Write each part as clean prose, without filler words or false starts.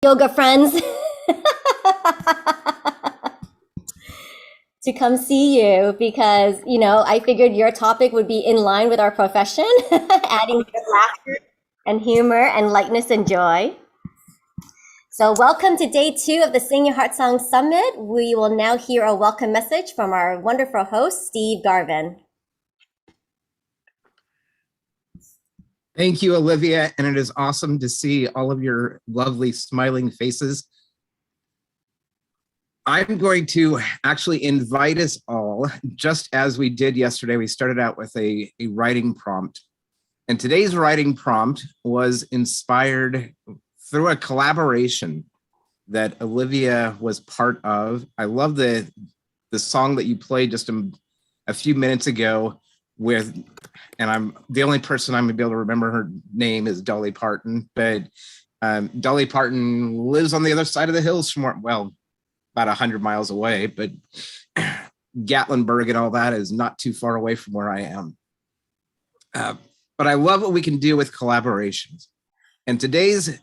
yoga friends to come see you because, I figured your topic would be in line with our profession, adding laughter and humor and lightness and joy. So welcome to day 2 of the Sing Your Heart Song Summit. We will now hear a welcome message from our wonderful host, Steve Garvin. Thank you, Olivia, and it is awesome to see all of your lovely smiling faces. I'm going to actually invite us all, just as we did yesterday. We started out with a writing prompt, and today's writing prompt was inspired through a collaboration that Olivia was part of. I love the song that you played just a few minutes ago with, and I'm the only person I'm gonna be able to remember her name is Dolly Parton, but Dolly Parton lives on the other side of the hills from about 100 miles away, but Gatlinburg and all that is not too far away from where I am. But I love what we can do with collaborations. And today's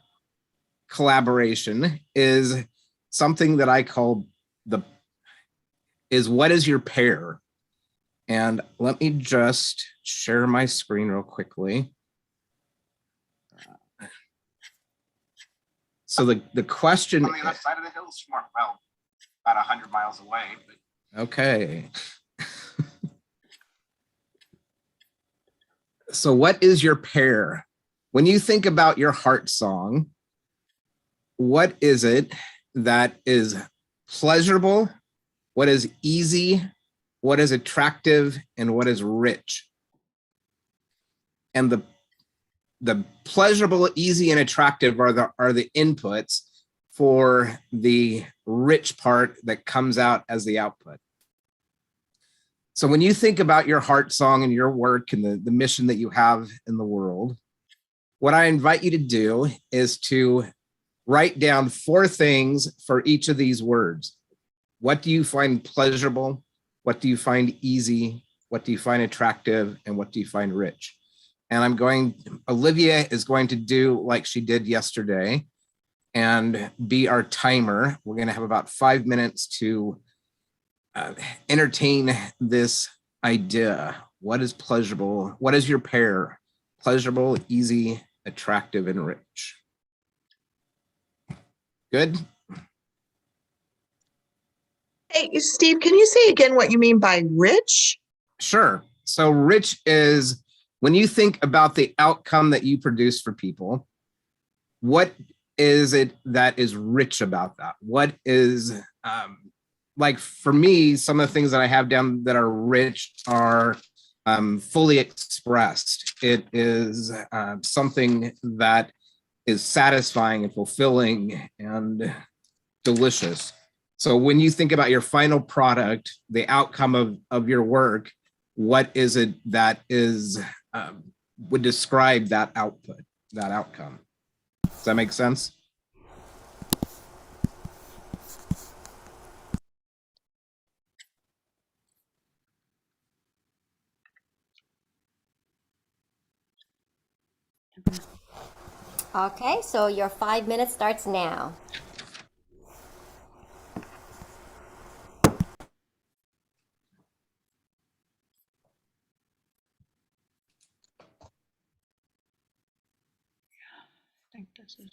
collaboration is something that I call what is your pair? And let me just share my screen real quickly. So the question on the other side of the hills from about 100 miles away. But okay. So what is your pair? When you think about your heart song, what is it that is pleasurable? What is easy? What is attractive? And what is rich? And the pleasurable, easy, and attractive are the inputs for the rich part that comes out as the output. So when you think about your heart song and your work and the mission that you have in the world, what I invite you to do is to write down 4 things for each of these words. What do you find pleasurable? What do you find easy? What do you find attractive? And what do you find rich? And Olivia is going to do like she did yesterday and be our timer. We're going to have about 5 minutes to entertain this idea. What is pleasurable? What is your pair? Pleasurable, easy, attractive, and rich. Good? Hey, Steve, can you say again what you mean by rich? Sure. So rich is when you think about the outcome that you produce for people, what is it that is rich about that? What is, like for me, some of the things that I have down that are rich are fully expressed. It is something that is satisfying and fulfilling and delicious. So when you think about your final product, the outcome of your work, what is it that is would describe that output, that outcome? Does that make sense? Okay, so your 5 minutes starts now. I think this is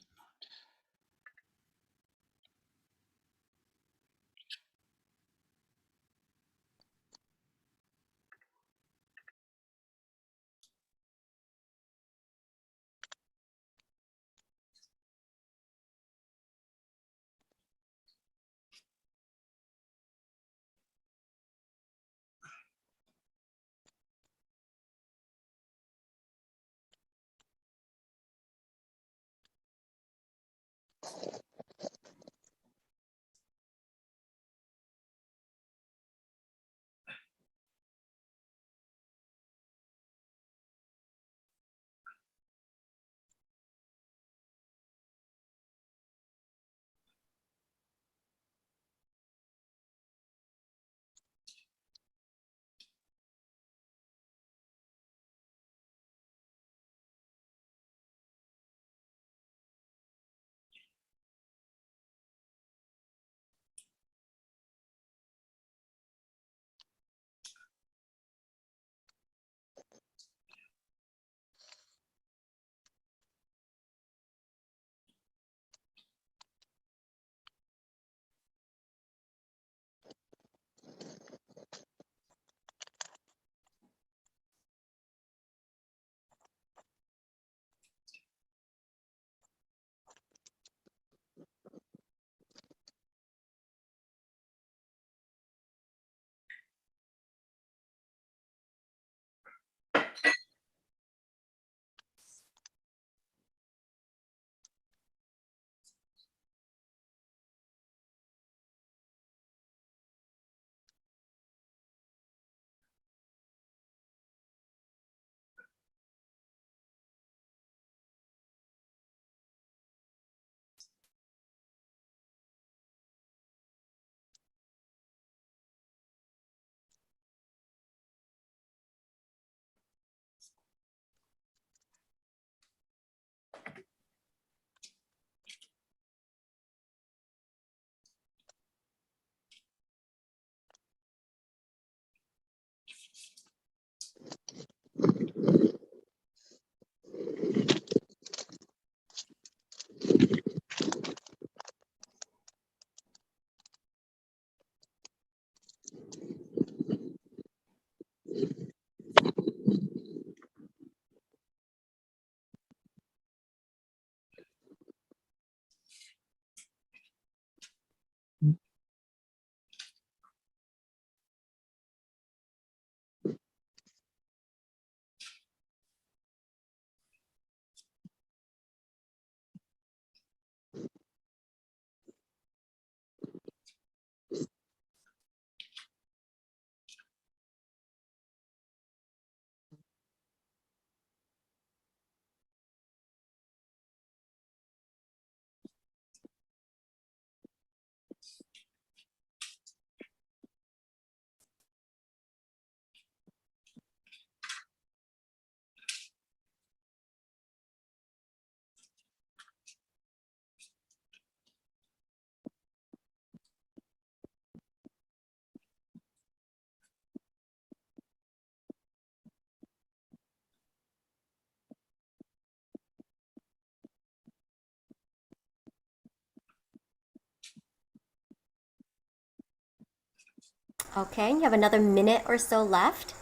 Okay, you have another minute or so left.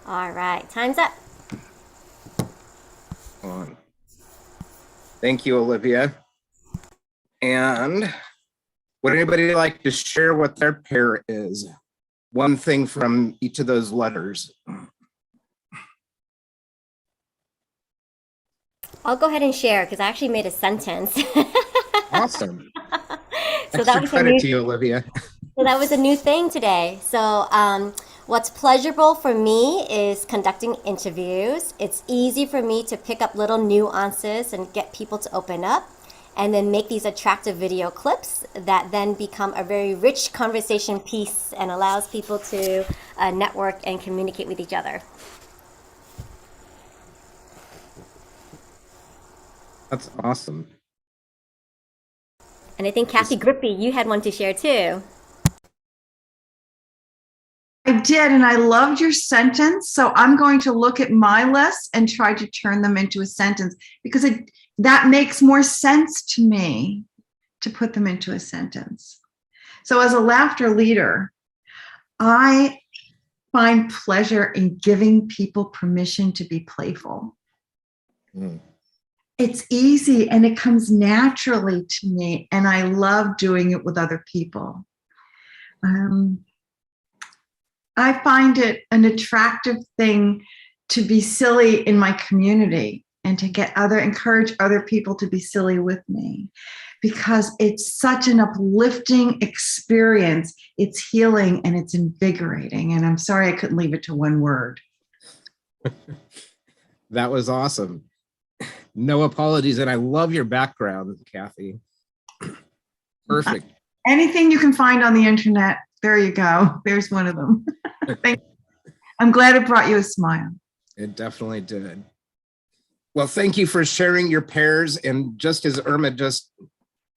All right, time's up. On. Thank you, Olivia. And would anybody like to share what their pair is? One thing from each of those letters. I'll go ahead and share because I actually made a sentence. Awesome. So that Extra was a credit new to you, Olivia. So that was a new thing today. So, what's pleasurable for me is conducting interviews. It's easy for me to pick up little nuances and get people to open up, and then make these attractive video clips that then become a very rich conversation piece and allows people to network and communicate with each other. That's awesome. And I think Kathy Grippy, you had one to share too. I did, and I loved your sentence. So I'm going to look at my list and try to turn them into a sentence because that makes more sense to me to put them into a sentence. So as a laughter leader, I find pleasure in giving people permission to be playful. Mm. It's easy and it comes naturally to me, and I love doing it with other people. I find it an attractive thing to be silly in my community and to encourage other people to be silly with me, because it's such an uplifting experience. It's healing and it's invigorating. And I'm sorry I couldn't leave it to one word. That was awesome. No apologies. And I love your background, Kathy. Perfect. Anything you can find on the internet, there you go. There's one of them. Thank you. I'm glad it brought you a smile. It definitely did. Well, thank you for sharing your pairs. And just as Irma just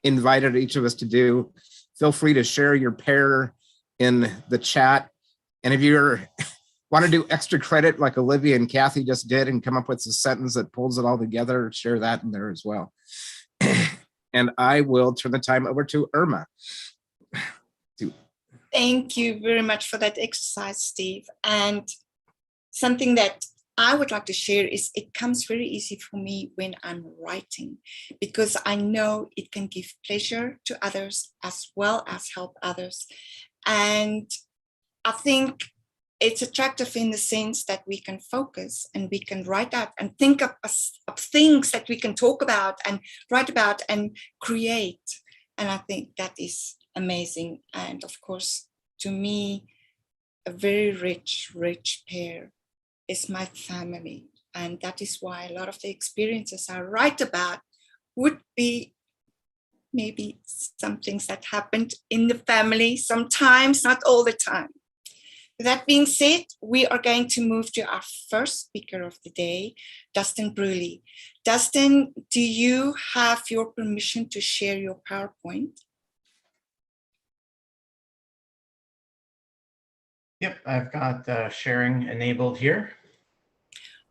invited each of us to do, feel free to share your pair in the chat. And if you want to do extra credit like Olivia and Kathy just did and come up with a sentence that pulls it all together, share that in there as well. And I will turn the time over to Irma. Thank you very much for that exercise, Steve. And something that I would like to share is it comes very easy for me when I'm writing, because I know it can give pleasure to others as well as help others. And I think it's attractive in the sense that we can focus and we can write out and think of things that we can talk about and write about and create. And I think that is amazing. And of course, to me, a very rich pair is my family. And that is why a lot of the experiences I write about would be maybe some things that happened in the family, sometimes, not all the time. That being said, we are going to move to our first speaker of the day, Dustin Bruley. Dustin, do you have your permission to share your PowerPoint? Yep, I've got sharing enabled here.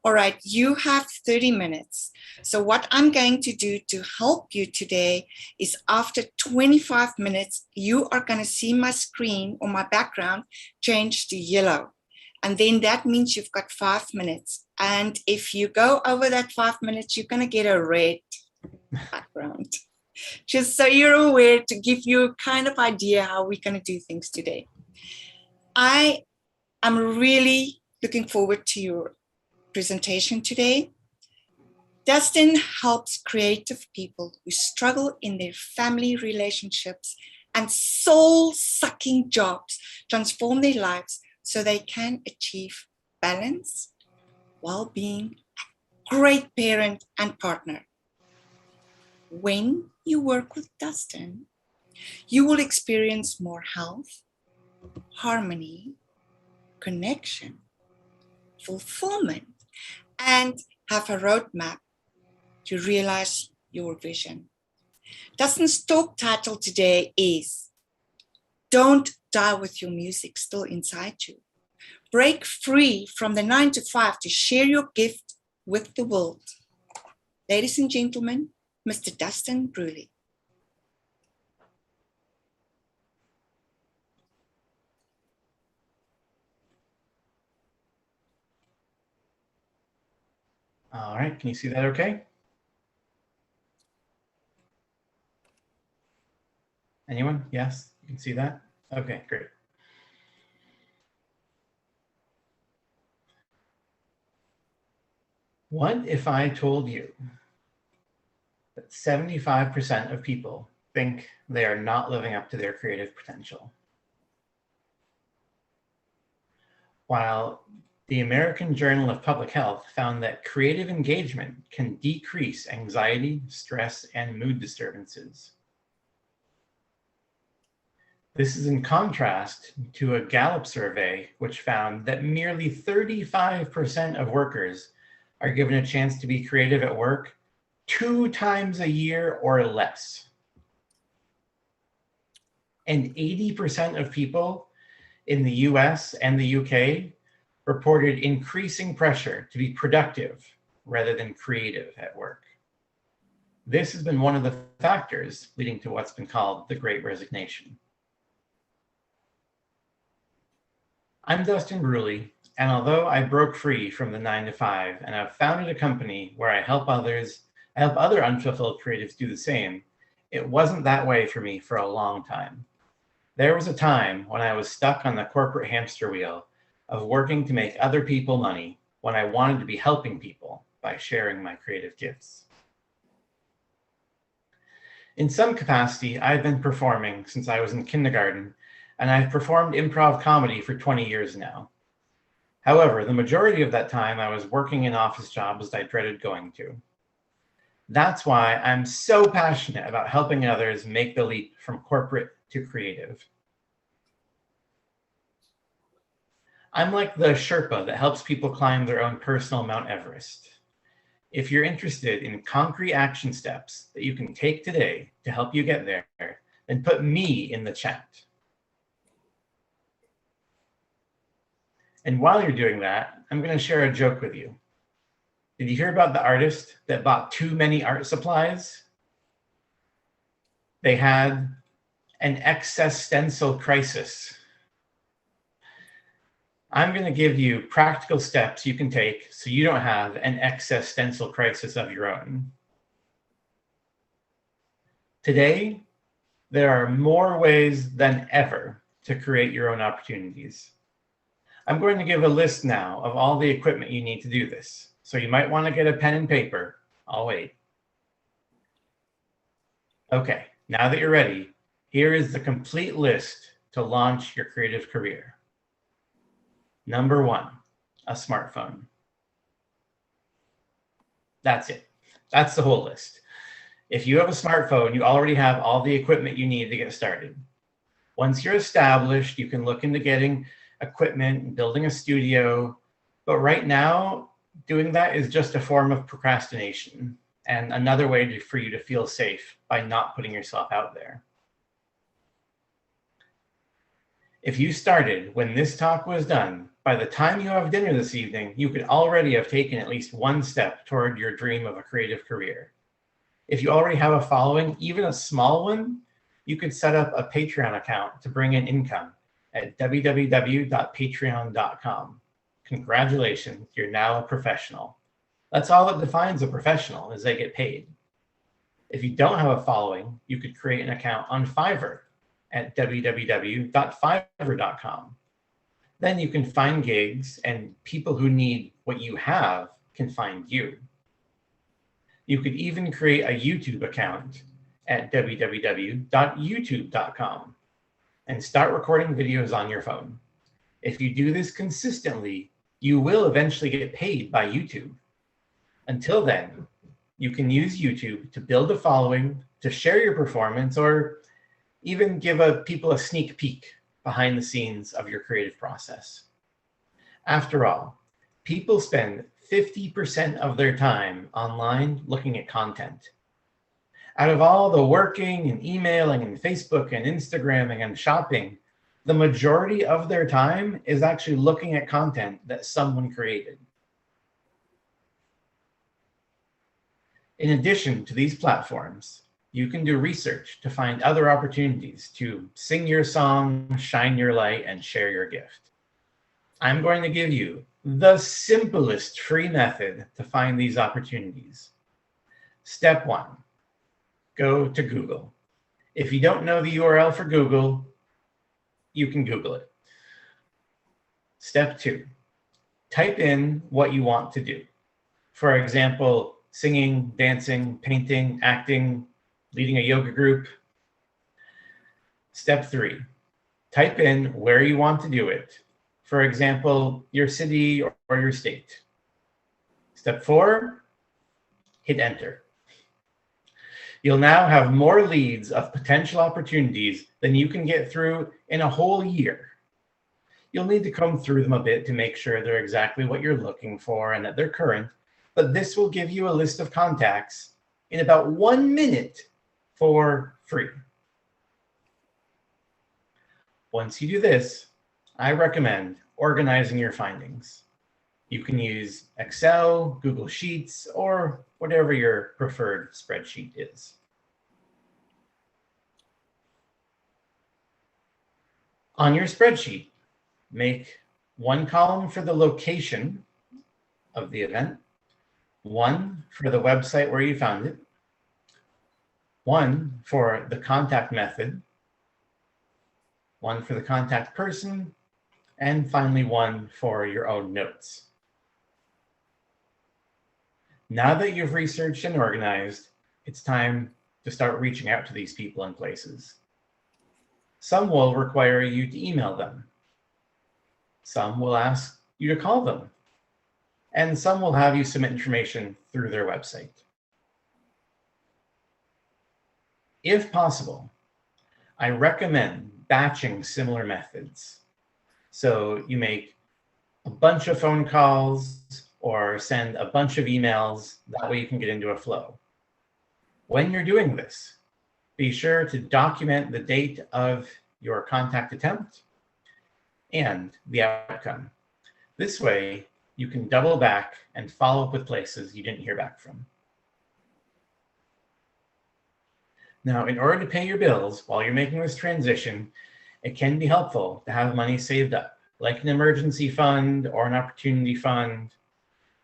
All right, you have 30 minutes. So what I'm going to do to help you today is after 25 minutes, you are going to see my screen or my background change to yellow. And then that means you've got 5 minutes. And if you go over that 5 minutes, you're going to get a red background. Just so you're aware, to give you a kind of idea how we're going to do things today. I am really Looking forward to your presentation today. Dustin helps creative people who struggle in their family relationships and soul-sucking jobs transform their lives so they can achieve balance, well-being, great parent and partner. When you work with Dustin, you will experience more health, harmony, connection, fulfillment, and have a roadmap to realize your vision. Dustin's talk title today is Don't Die with Your Music Still Inside You. Break free from the 9 to 5 to share your gift with the world. Ladies and gentlemen, Mr. Dustin Bruley. All right, can you see that okay? Anyone? Yes, you can see that? Okay, great. What if I told you that 75% of people think they are not living up to their creative potential? While the American Journal of Public Health found that creative engagement can decrease anxiety, stress, and mood disturbances. This is in contrast to a Gallup survey, which found that merely 35% of workers are given a chance to be creative at work 2 times a year or less. And 80% of people in the US and the UK reported increasing pressure to be productive rather than creative at work. This has been one of the factors leading to what's been called the Great Resignation. I'm Dustin Bruley, and although I broke free from the 9 to 5 and I've founded a company where I help other unfulfilled creatives do the same, it wasn't that way for me for a long time. There was a time when I was stuck on the corporate hamster wheel of working to make other people money when I wanted to be helping people by sharing my creative gifts. In some capacity, I've been performing since I was in kindergarten, and I've performed improv comedy for 20 years now. However, the majority of that time I was working in office jobs I dreaded going to. That's why I'm so passionate about helping others make the leap from corporate to creative. I'm like the Sherpa that helps people climb their own personal Mount Everest. If you're interested in concrete action steps that you can take today to help you get there, then put me in the chat. And while you're doing that, I'm going to share a joke with you. Did you hear about the artist that bought too many art supplies? They had an existential crisis. I'm going to give you practical steps you can take so you don't have an existential crisis of your own. Today, there are more ways than ever to create your own opportunities. I'm going to give a list now of all the equipment you need to do this. So you might want to get a pen and paper. I'll wait. Okay, now that you're ready, here is the complete list to launch your creative career. Number 1, a smartphone. That's it. That's the whole list. If you have a smartphone, you already have all the equipment you need to get started. Once you're established, you can look into getting equipment and building a studio. But right now, doing that is just a form of procrastination and another way for you to feel safe by not putting yourself out there. If you started when this talk was done, by the time you have dinner this evening, you could already have taken at least one step toward your dream of a creative career. If you already have a following, even a small one, you could set up a Patreon account to bring in income at www.patreon.com. Congratulations, you're now a professional. That's all that defines a professional, is they get paid. If you don't have a following, you could create an account on Fiverr at www.fiverr.com. Then you can find gigs, and people who need what you have can find you. You could even create a YouTube account at www.youtube.com and start recording videos on your phone. If you do this consistently, you will eventually get paid by YouTube. Until then, you can use YouTube to build a following, to share your performance, or even give people a sneak peek behind the scenes of your creative process. After all, people spend 50% of their time online looking at content. Out of all the working and emailing and Facebook and Instagramming and shopping, the majority of their time is actually looking at content that someone created. In addition to these platforms, you can do research to find other opportunities to sing your song, shine your light, and share your gift. I'm going to give you the simplest free method to find these opportunities. Step 1, go to Google. If you don't know the URL for Google, you can Google it. Step 2, type in what you want to do. For example, singing, dancing, painting, acting, leading a yoga group. Step 3, type in where you want to do it. For example, your city or your state. Step 4, hit enter. You'll now have more leads of potential opportunities than you can get through in a whole year. You'll need to comb through them a bit to make sure they're exactly what you're looking for and that they're current, but this will give you a list of contacts in about 1 minute for free. Once you do this, I recommend organizing your findings. You can use Excel, Google Sheets, or whatever your preferred spreadsheet is. On your spreadsheet, make one column for the location of the event, one for the website where you found it, one for the contact method, one for the contact person, and finally one for your own notes. Now that you've researched and organized, it's time to start reaching out to these people and places. Some will require you to email them. Some will ask you to call them. And some will have you submit information through their website. If possible, I recommend batching similar methods. So you make a bunch of phone calls or send a bunch of emails. That way you can get into a flow. When you're doing this, be sure to document the date of your contact attempt and the outcome. This way, you can double back and follow up with places you didn't hear back from. Now, in order to pay your bills while you're making this transition, it can be helpful to have money saved up, like an emergency fund or an opportunity fund.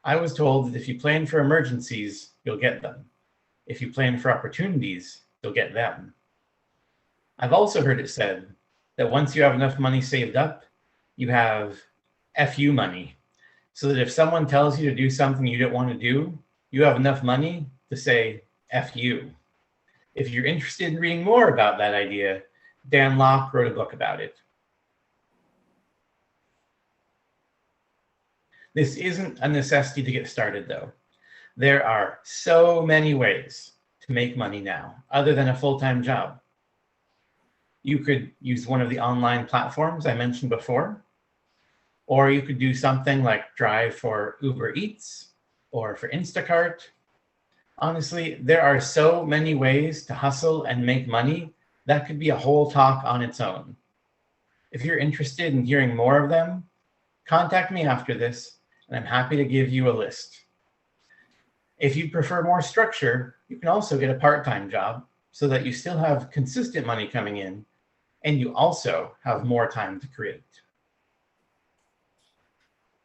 I was told that if you plan for emergencies, you'll get them. If you plan for opportunities, you'll get them. I've also heard it said that once you have enough money saved up, you have FU money, so that if someone tells you to do something you don't want to do, you have enough money to say F you. If you're interested in reading more about that idea, Dan Locke wrote a book about it. This isn't a necessity to get started, though. There are so many ways to make money now, other than a full-time job. You could use one of the online platforms I mentioned before, or you could do something like drive for Uber Eats or for Instacart. Honestly, there are so many ways to hustle and make money that could be a whole talk on its own. If you're interested in hearing more of them, contact me after this, and I'm happy to give you a list. If you prefer more structure, you can also get a part-time job so that you still have consistent money coming in, and you also have more time to create.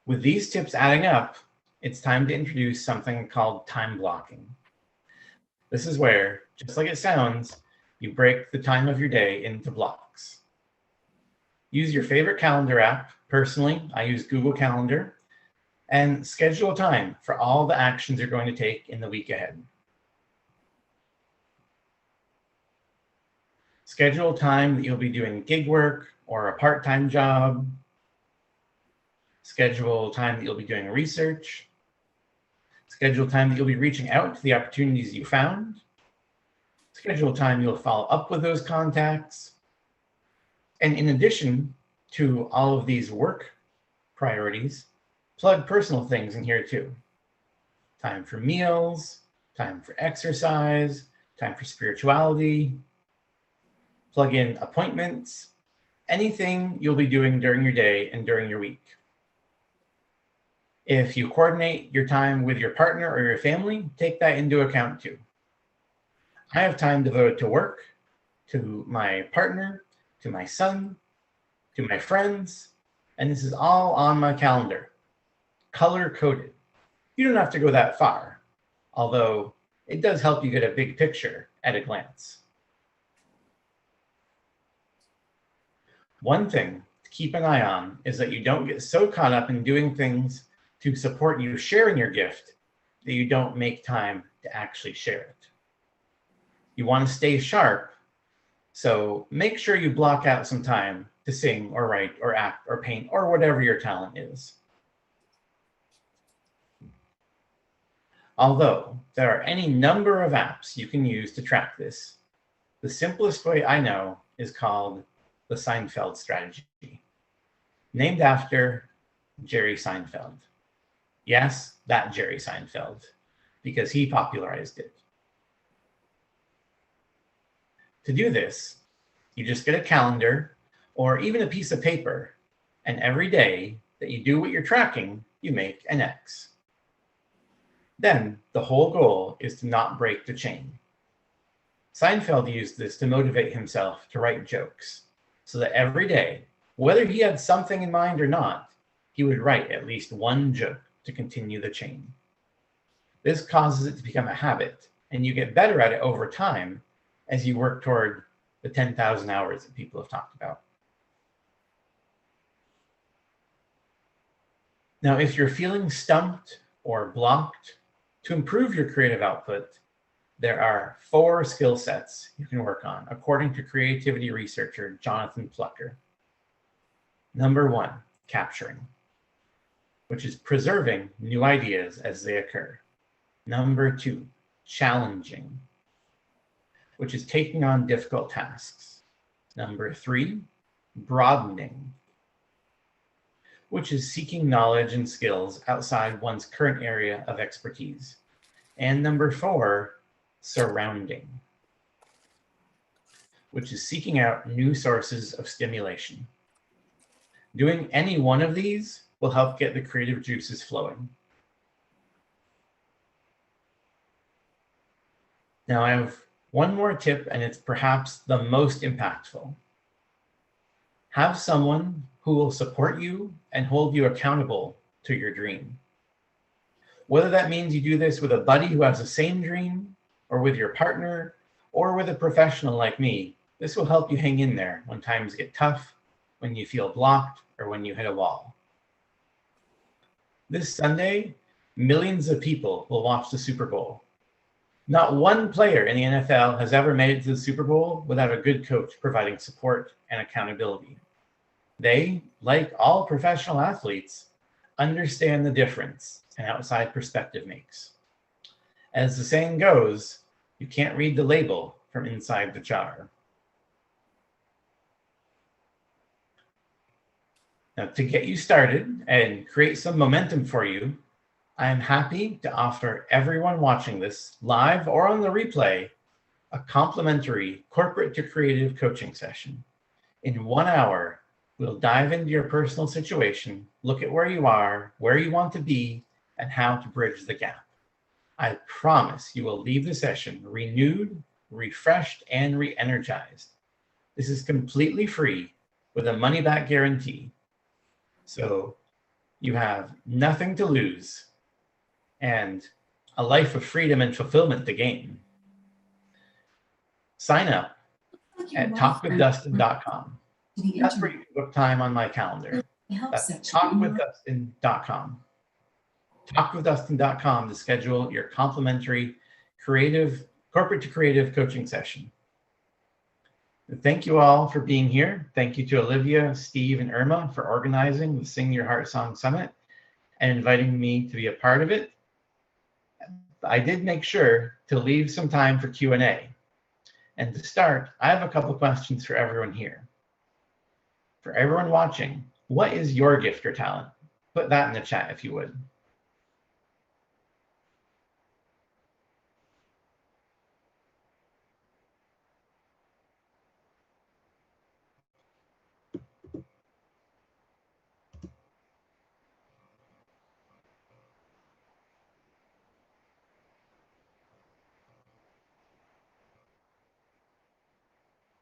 With these tips adding up, it's time to introduce something called time blocking. This is where, just like it sounds, you break the time of your day into blocks. Use your favorite calendar app. Personally, I use Google Calendar, and schedule time for all the actions you're going to take in the week ahead. Schedule time that you'll be doing gig work or a part-time job. Schedule time that you'll be doing research. Schedule time that you'll be reaching out to the opportunities you found. Schedule time you'll follow up with those contacts. And in addition to all of these work priorities, plug personal things in here too. Time for meals, time for exercise, time for spirituality. Plug in appointments, anything you'll be doing during your day and during your week. If you coordinate your time with your partner or your family, take that into account too. I have time devoted to work, to my partner, to my son, to my friends, and this is all on my calendar, color-coded. You don't have to go that far, although it does help you get a big picture at a glance. One thing to keep an eye on is that you don't get so caught up in doing things to support you sharing your gift that you don't make time to actually share it. You want to stay sharp, so make sure you block out some time to sing or write or act or paint or whatever your talent is. Although there are any number of apps you can use to track this, the simplest way I know is called the Seinfeld strategy, named after Jerry Seinfeld. Yes, that Jerry Seinfeld, because he popularized it. To do this, you just get a calendar or even a piece of paper, and every day that you do what you're tracking, you make an X. Then the whole goal is to not break the chain. Seinfeld used this to motivate himself to write jokes, so that every day, whether he had something in mind or not, he would write at least one joke to continue the chain. This causes it to become a habit, and you get better at it over time as you work toward the 10,000 hours that people have talked about. Now, if you're feeling stumped or blocked, to improve your creative output, there are 4 skill sets you can work on, according to creativity researcher Jonathan Plucker. Number 1, capturing, which is preserving new ideas as they occur. Number 2, challenging, which is taking on difficult tasks. Number 3, broadening, which is seeking knowledge and skills outside one's current area of expertise. And number 4, surrounding, which is seeking out new sources of stimulation. Doing any one of these will help get the creative juices flowing. Now I have one more tip, and it's perhaps the most impactful. Have someone who will support you and hold you accountable to your dream. Whether that means you do this with a buddy who has the same dream, or with your partner, or with a professional like me, this will help you hang in there when times get tough, when you feel blocked, or when you hit a wall. This Sunday, millions of people will watch the Super Bowl. Not one player in the NFL has ever made it to the Super Bowl without a good coach providing support and accountability. They, like all professional athletes, understand the difference an outside perspective makes. As the saying goes, you can't read the label from inside the jar. Now, to get you started and create some momentum for you, I am happy to offer everyone watching this live or on the replay a complimentary corporate to creative coaching session. In 1 hour, we'll dive into your personal situation, look at where you are, where you want to be, and how to bridge the gap. I promise you will leave the session renewed, refreshed, and re-energized. This is completely free with a money-back guarantee. So you have nothing to lose and a life of freedom and fulfillment to gain. Sign up at talkwithdustin.com. That's where you can book time on my calendar. That's talkwithdustin.com. Talkwithdustin.com to schedule your complimentary corporate to creative coaching session. Thank you all for being here. Thank you to Olivia, Steve, and Irma for organizing the Sing Your Heart Song Summit and inviting me to be a part of it. I did make sure to leave some time for Q&A. And to start, I have a couple questions for everyone here. For everyone watching, what is your gift or talent? Put that in the chat if you would.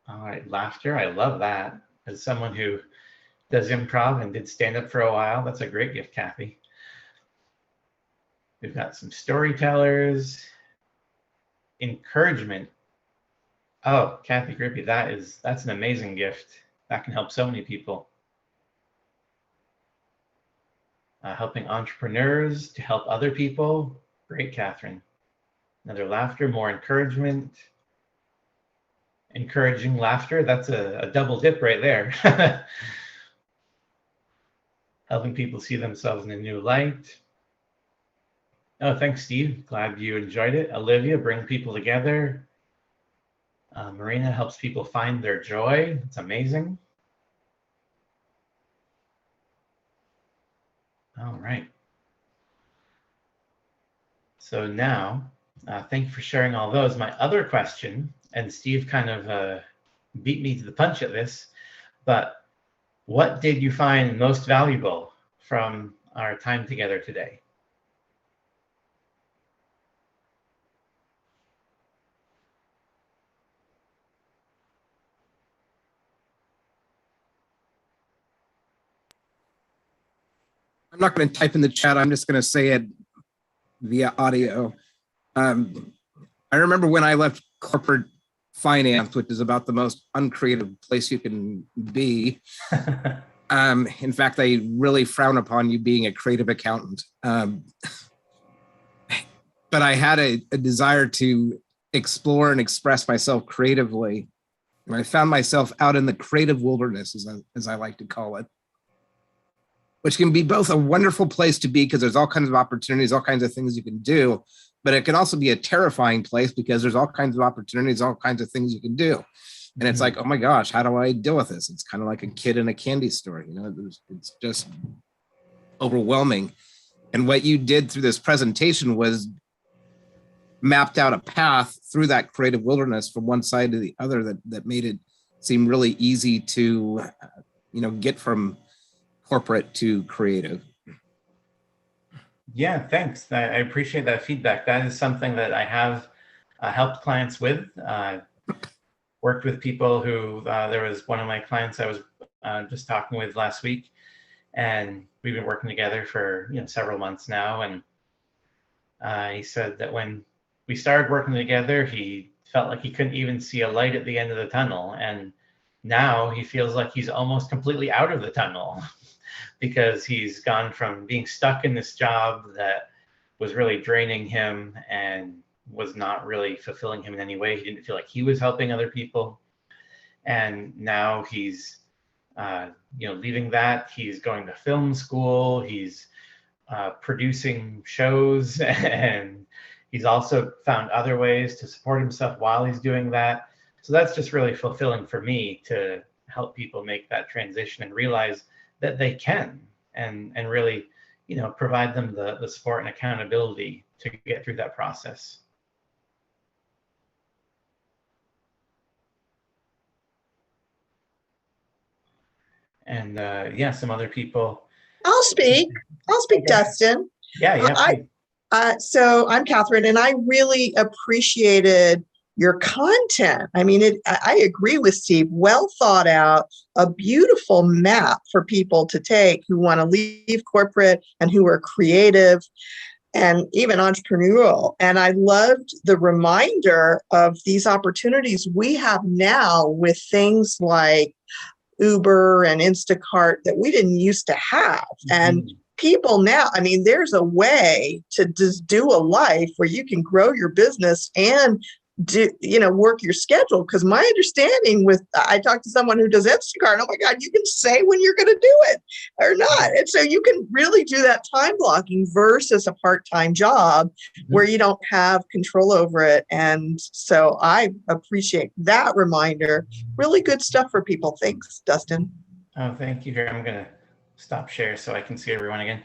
All right, laughter, I love that. As someone who does improv and did stand up for a while, that's a great gift, Kathy. We've got some storytellers, encouragement. Oh, Kathy Grippy, that's an amazing gift. That can help so many people. Helping entrepreneurs to help other people. Great, Catherine. Another laughter, more encouragement. Encouraging laughter, that's a double dip right there. Helping people see themselves in a new light. Oh, thanks, Steve. Glad you enjoyed it. Olivia, bring people together. Marina helps people find their joy. It's amazing. All right. So now, thank you for sharing all those. My other question, and Steve kind of beat me to the punch at this, but what did you find most valuable from our time together today? I'm not going to type in the chat. I'm just going to say it via audio. I remember when I left corporate finance, which is about the most uncreative place you can be. In fact, they really frown upon you being a creative accountant. But I had a desire to explore and express myself creatively. And I found myself out in the creative wilderness, as I like to call it, which can be both a wonderful place to be because there's all kinds of opportunities, all kinds of things you can do, but it can also be a terrifying place because there's all kinds of opportunities, all kinds of things you can do. And it's like, oh my gosh, how do I deal with this? It's kind of like a kid in a candy store, you know, it's just overwhelming. And what you did through this presentation was mapped out a path through that creative wilderness from one side to the other that made it seem really easy to, get from corporate to creative. Yeah, thanks. I appreciate that feedback. That is something that I have helped clients with. Worked with people who, there was one of my clients I was just talking with last week, and we've been working together for several months now. And he said that when we started working together, he felt like he couldn't even see a light at the end of the tunnel. And now he feels like he's almost completely out of the tunnel because he's gone from being stuck in this job that was really draining him and was not really fulfilling him in any way. He didn't feel like he was helping other people. And now he's, leaving that. He's going to film school. He's producing shows, and he's also found other ways to support himself while he's doing that. So that's just really fulfilling for me to help people make that transition and realize that they can, and really, provide them the support and accountability to get through that process. And some other people. I'll speak, Dustin. Yeah. So I'm Catherine, and I really appreciated your content. I mean, I agree with Steve. Well thought out, a beautiful map for people to take who want to leave corporate and who are creative and even entrepreneurial. And I loved the reminder of these opportunities we have now with things like Uber and Instacart that we didn't used to have. And people now, I mean, there's a way to just do a life where you can grow your business and do, work your schedule. Because my understanding I talked to someone who does Instacart, and oh my God, you can say when you're going to do it or not. And so you can really do that time blocking versus a part-time job where you don't have control over it. And so I appreciate that reminder. Really good stuff for people. Thanks, Dustin. Oh, thank you. I'm going to stop share so I can see everyone again.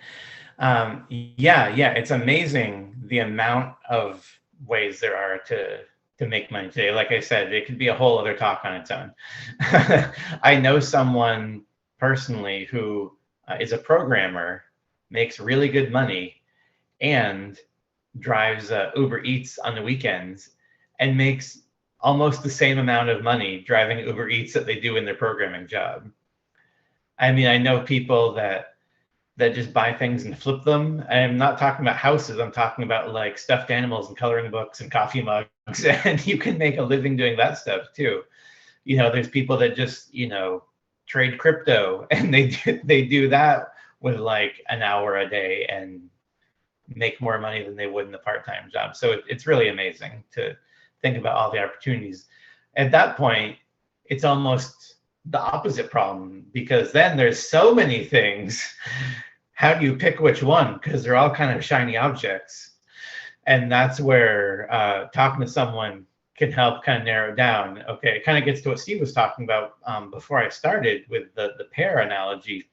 Yeah, it's amazing the amount of ways there are to make money today. Like I said, it could be a whole other talk on its own. I know someone personally who is a programmer, makes really good money, and drives Uber Eats on the weekends and makes almost the same amount of money driving Uber Eats that they do in their programming job. I mean, I know people that just buy things and flip them. I'm not talking about houses. I'm talking about like stuffed animals and coloring books and coffee mugs. And you can make a living doing that stuff too. There's people that just, trade crypto, and they do that with like an hour a day and make more money than they would in the part-time job. So it's really amazing to think about all the opportunities. At that point, it's almost the opposite problem, because then there's so many things. How do you pick which one? Because they're all kind of shiny objects. And that's where talking to someone can help kind of narrow it down. Okay, it kind of gets to what Steve was talking about before I started with the pear analogy.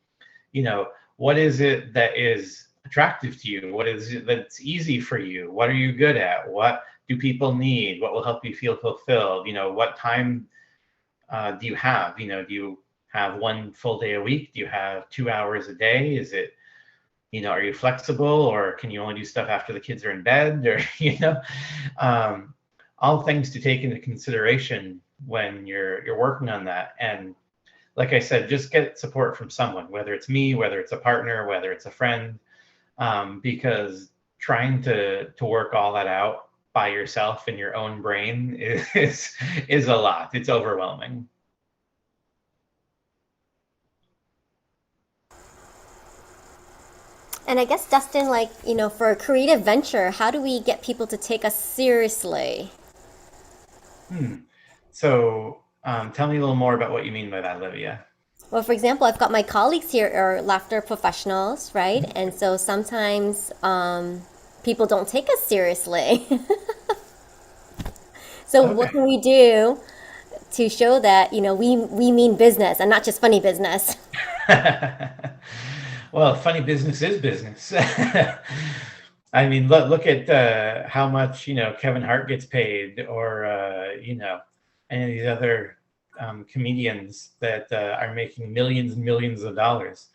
What is it that is attractive to you? What is it that's easy for you? What are you good at? What do people need? What will help you feel fulfilled? What time do you have? Do you have one full day a week? Do you have 2 hours a day? Is it, are you flexible, or can you only do stuff after the kids are in bed? Or, all things to take into consideration when you're working on that. And like I said, just get support from someone, whether it's me, whether it's a partner, whether it's a friend, because trying to work all that out by yourself in your own brain is a lot. It's overwhelming. And I guess, Dustin, for a creative venture, how do we get people to take us seriously? So tell me a little more about what you mean by that, Livia. Well, for example, I've got my colleagues here are laughter professionals, right? And so sometimes people don't take us seriously. So Okay. what can we do to show that, we mean business and not just funny business? Well, funny business is business. I mean, look at how much Kevin Hart gets paid, or any of these other comedians that are making millions and millions of dollars.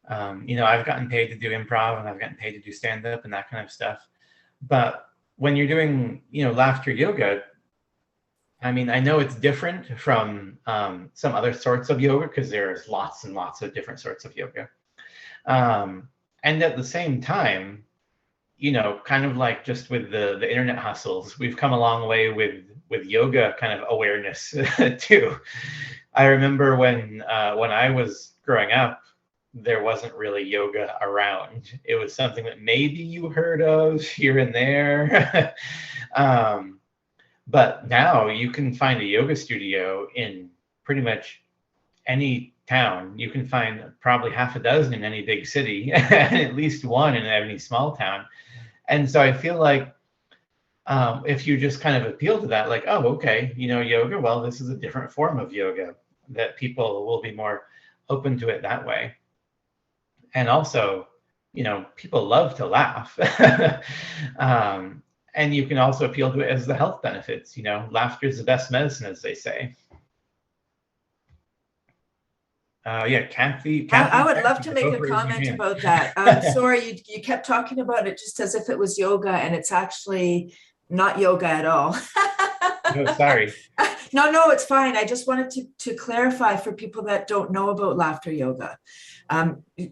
I've gotten paid to do improv, and I've gotten paid to do stand-up and that kind of stuff. But when you're doing laughter yoga, I mean, I know it's different from some other sorts of yoga, because there's lots and lots of different sorts of yoga. And at the same time, kind of like just with the internet hustles, we've come a long way with yoga kind of awareness too. I remember when I was growing up, there wasn't really yoga around. It was something that maybe you heard of here and there. But now you can find a yoga studio in pretty much any town. You can find probably half a dozen in any big city, and at least one in any small town. And so I feel like if you just kind of appeal to that, like, oh, okay, yoga, well, this is a different form of yoga, that people will be more open to it that way. And also, people love to laugh. And you can also appeal to it as the health benefits. Laughter is the best medicine, as they say. Yeah, Kathy. I would love to make a comment about that. Sorry, you kept talking about it just as if it was yoga, and it's actually not yoga at all. Oh, sorry. No, it's fine. I just wanted to clarify for people that don't know about laughter yoga,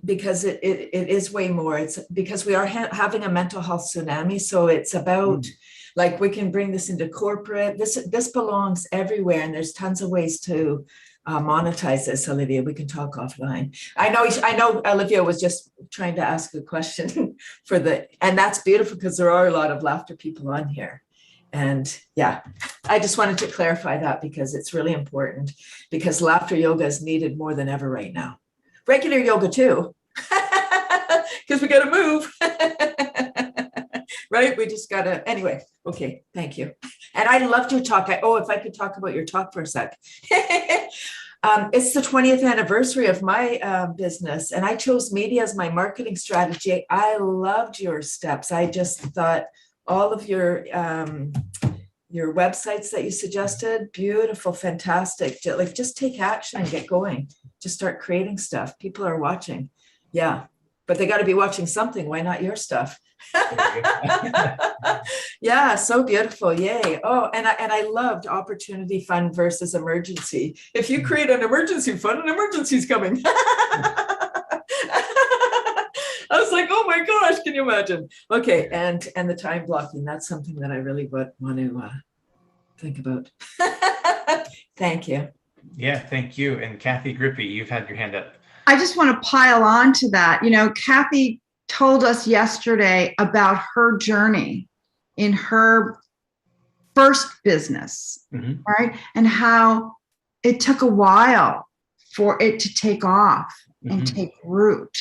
because it is way more. It's because we are having a mental health tsunami. So it's about like, we can bring this into corporate. This belongs everywhere, and there's tons of ways to monetize this, Olivia. We can talk offline. I know Olivia was just trying to ask a question and that's beautiful because there are a lot of laughter people on here. And yeah, I just wanted to clarify that because it's really important, because laughter yoga is needed more than ever right now. Regular yoga too, because we got to move. Right? We just got to, anyway. Okay, thank you. And I loved your talk. If I could talk about your talk for a sec. It's the 20th anniversary of my business, and I chose media as my marketing strategy. I loved your steps. I just thought all of your websites that you suggested, beautiful, fantastic. Just take action and get going. Just start creating stuff. People are watching. Yeah, but they got to be watching something. Why not your stuff? Yeah, so beautiful. Yay. Oh, and I loved opportunity fund versus emergency. If you create an emergency fund, an emergency's coming. I was like, oh my gosh, can you imagine? Okay, and the time blocking, that's something that I really want to think about. Thank you. Yeah, thank you. And Kathy Grippy, you've had your hand up. I just want to pile on to that. Kathy told us yesterday about her journey in her first business, right? And how it took a while for it to take off and take root.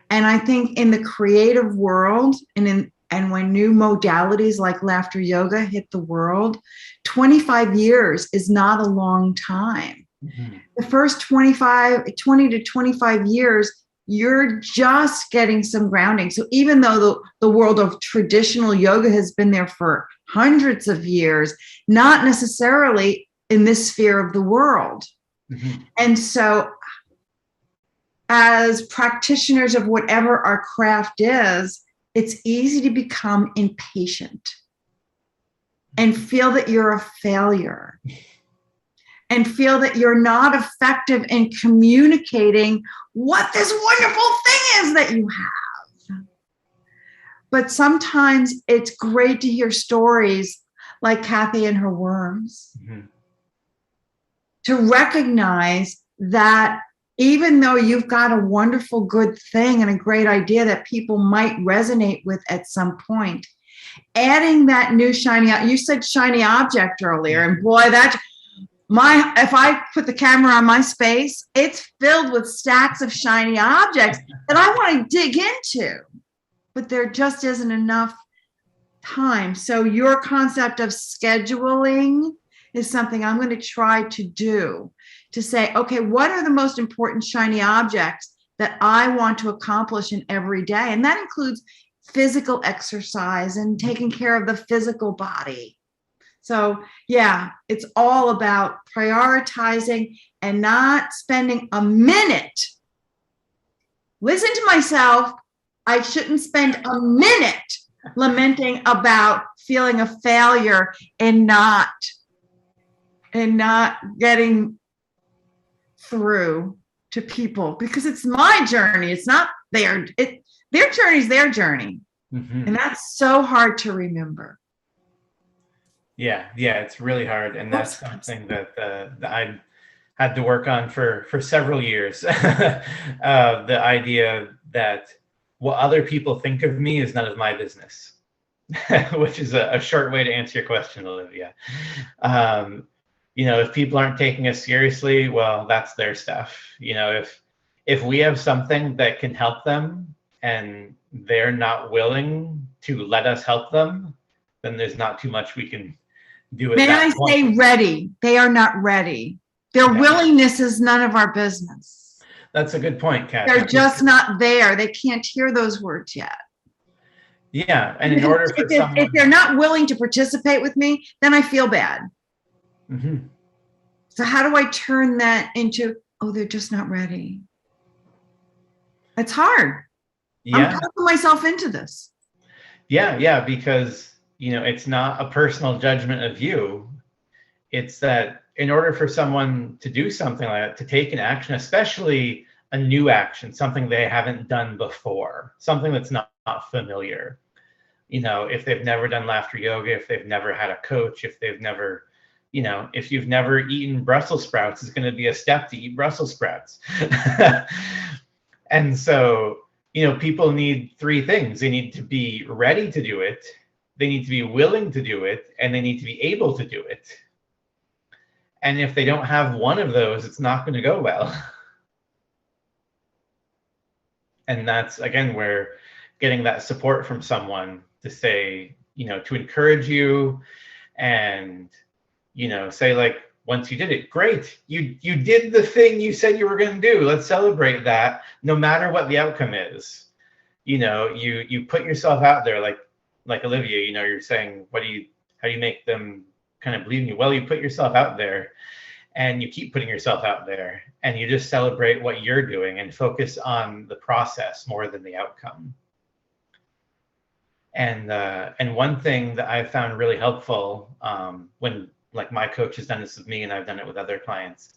And I think in the creative world and when new modalities like laughter yoga hit the world, 25 years is not a long time. The first 20 to 25 years, you're just getting some grounding. So even though the world of traditional yoga has been there for hundreds of years, not necessarily in this sphere of the world. And so as practitioners of whatever our craft is, it's easy to become impatient and feel that you're a failure and feel that you're not effective in communicating what this wonderful thing is that you have. But sometimes it's great to hear stories like Kathy and her worms, to recognize that even though you've got a wonderful, good thing and a great idea that people might resonate with at some point, adding that new shiny, you said shiny object earlier, and boy, if I put the camera on my space, it's filled with stacks of shiny objects that I want to dig into, but there just isn't enough time. So your concept of scheduling is something I'm going to try to do, to say, okay, what are the most important shiny objects that I want to accomplish in every day? And that includes physical exercise and taking care of the physical body. So yeah, it's all about prioritizing and not spending a minute. Listen to myself. I shouldn't spend a minute lamenting about feeling a failure and not getting through to people, because it's my journey. It's not their journey is their journey. And that's so hard to remember. Yeah, it's really hard. And that's something that I had to work on for several years. The idea that what other people think of me is none of my business, which is a short way to answer your question, Olivia. If people aren't taking us seriously, well, that's their stuff. If we have something that can help them and they're not willing to let us help them, then there's not too much we can do at that point. May I say ready? They are not ready. Their willingness is none of our business. That's a good point, Kathy. They're just not there. They can't hear those words yet. Yeah, and in order for someone... If they're not willing to participate with me, then I feel bad. So how do I turn that into, oh, they're just not ready? It's hard. I'm talking myself into this. Yeah, because it's not a personal judgment of you. It's that in order for someone to do something like that, to take an action, especially a new action, something they haven't done before, something that's not familiar. If they've never done laughter yoga, if they've never had a coach, if they've never you know, if you've never eaten Brussels sprouts, it's going to be a step to eat Brussels sprouts. And so, you know, people need three things. They need to be ready to do it, they need to be willing to do it, and they need to be able to do it. And if they don't have one of those, it's not going to go well. And that's, again, where getting that support from someone to say, you know, to encourage you and, you know, say like, once you did it, great, you did the thing you said you were going to do. Let's celebrate that, no matter what the outcome is. You know, you put yourself out there, like Olivia, you know, you're saying, how do you make them kind of believe in you? Well, you put yourself out there, and you keep putting yourself out there, and you just celebrate what you're doing and focus on the process more than the outcome. And one thing that I found really helpful when, like, my coach has done this with me and I've done it with other clients,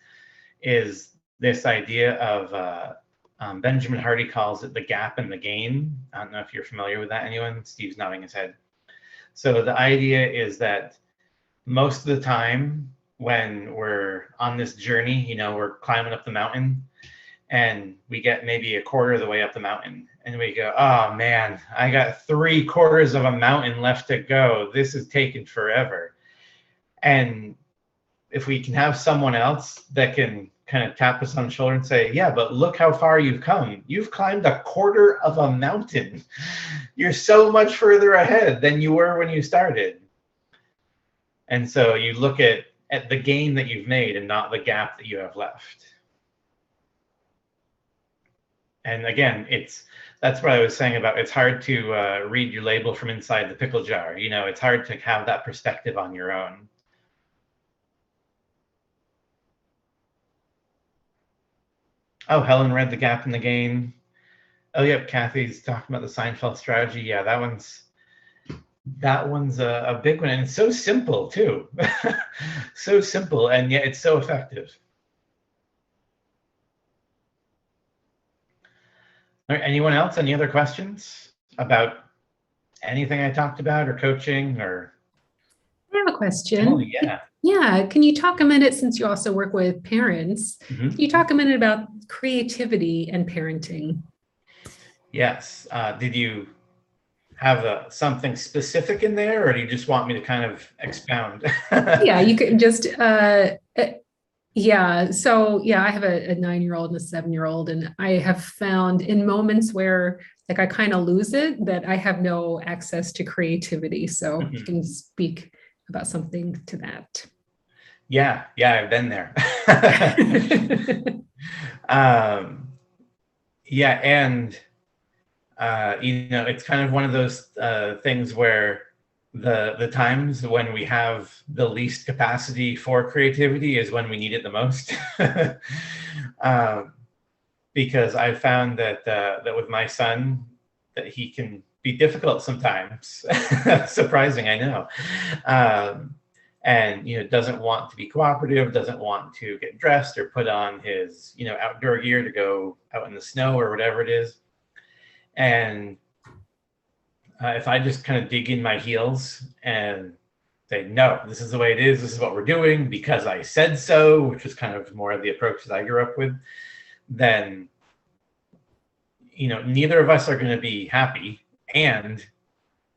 is this idea of Benjamin Hardy calls it the gap in the gain. I don't know if you're familiar with that. Anyone? Steve's nodding his head. So the idea is that most of the time when we're on this journey, you know, we're climbing up the mountain and we get maybe a quarter of the way up the mountain and we go, oh man, I got 3/4 of a mountain left to go. This is taking forever. And if we can have someone else that can kind of tap us on the shoulder and say, yeah, but look how far you've come. You've climbed 1/4 of a mountain. You're so much further ahead than you were when you started. And so you look at the gain that you've made and not the gap that you have left. And again, that's what I was saying about it's hard to read your label from inside the pickle jar. You know, it's hard to have that perspective on your own. Oh, Helen read the gap in the gain. Oh, yep, Kathy's talking about the Seinfeld strategy. Yeah, that one's a big one, and it's so simple too. So simple, and yet it's so effective. All right, anyone else? Any other questions about anything I talked about, or coaching, or? I have a question. Oh, yeah. Yeah, can you talk a minute, since you also work with parents, Mm-hmm. can you talk a minute about creativity and parenting? Yes. Did you have something specific in there, or do you just want me to kind of expound? Yeah, you could just, yeah. So yeah, I have a 9-year-old and a 7-year-old, and I have found in moments where like I kind of lose it, that I have no access to creativity. So you can speak about something to that. Yeah, I've been there. Yeah, and you know, it's kind of one of those things where the times when we have the least capacity for creativity is when we need it the most. Because I've found that that with my son, that he can be difficult sometimes. Surprising, I know. And you know, doesn't want to be cooperative, doesn't want to get dressed or put on his, you know, outdoor gear to go out in the snow or whatever it is. And if I just kind of dig in my heels and say, no, this is the way it is, this is what we're doing because I said so, which is kind of more of the approach that I grew up with, then, you know, neither of us are going to be happy. And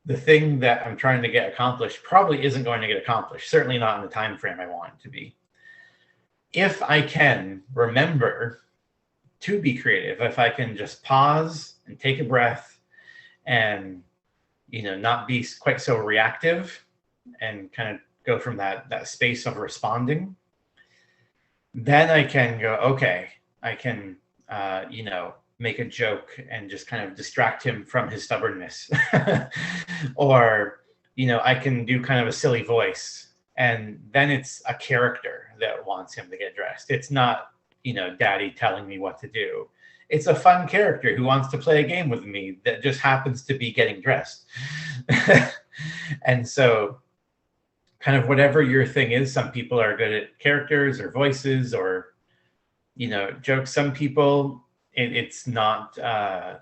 the thing that I'm trying to get accomplished probably isn't going to get accomplished, certainly not in the time frame I want it to be. If I can remember to be creative, if I can just pause and take a breath and, you know, not be quite so reactive and kind of go from that space of responding, then I can go, okay, I can, you know, make a joke and just kind of distract him from his stubbornness. Or, you know, I can do kind of a silly voice, and then it's a character that wants him to get dressed. It's not, you know, daddy telling me what to do. It's a fun character who wants to play a game with me that just happens to be getting dressed. And so kind of whatever your thing is, some people are good at characters or voices or, you know, jokes. Some people, it's not kind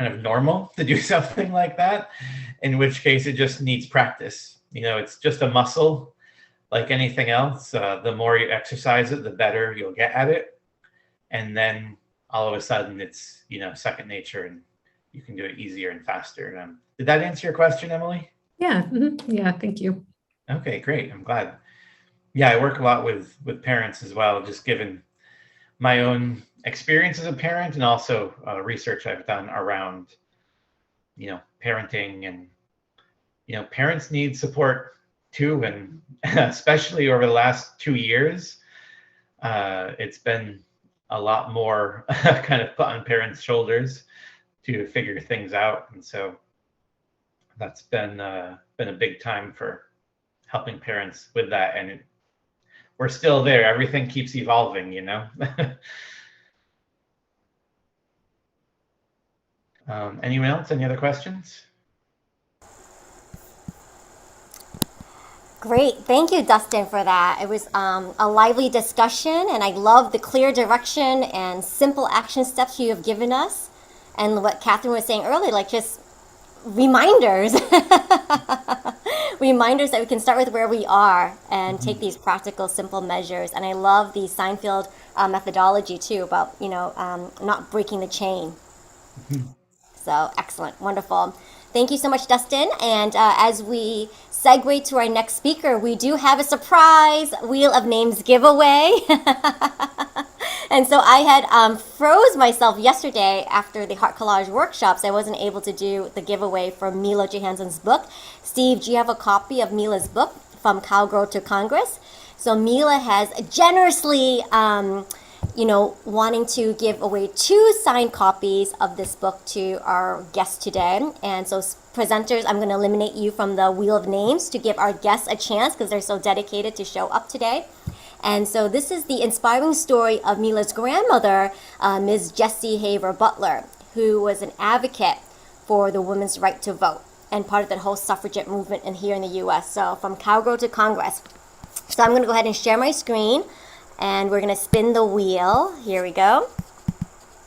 of normal to do something like that, in which case it just needs practice. You know, it's just a muscle like anything else, the more you exercise it, the better you'll get at it. And then all of a sudden it's, second nature, and you can do it easier and faster. Did that answer your question, Emily? Yeah. Yeah. Thank you. Okay, great. I'm glad. Yeah, I work a lot with parents as well, just given my own experience as a parent, and also research I've done around, parenting, and, parents need support too. And especially over the last 2 years, it's been a lot more kind of put on parents' shoulders to figure things out. And so that's been a big time for helping parents with that. And we're still there. Everything keeps evolving, Anyone else? Any other questions? Great. Thank you, Dustin, for that. It was a lively discussion, and I love the clear direction and simple action steps you have given us. And what Catherine was saying earlier, like just reminders, reminders that we can start with where we are and take these practical, simple measures. And I love the Seinfeld methodology too about, not breaking the chain. So excellent. Wonderful. Thank you so much, Dustin. And as we segue to our next speaker, we do have a surprise Wheel of Names giveaway. And so I had froze myself yesterday after the Heart Collage workshops. I wasn't able to do the giveaway for Mila Johansson's book. Steve, do you have a copy of Mila's book, From Cowgirl to Congress? So Mila has generously, wanting to give away 2 signed copies of this book to our guests today. And so presenters, I'm going to eliminate you from the Wheel of Names to give our guests a chance because they're so dedicated to show up today. And so this is the inspiring story of Mila's grandmother, Ms. Jessie Haver Butler, who was an advocate for the women's right to vote and part of the whole suffragette movement here in the U.S. So From Cowgirl to Congress. So I'm going to go ahead and share my screen, and we're going to spin the wheel. Here we go.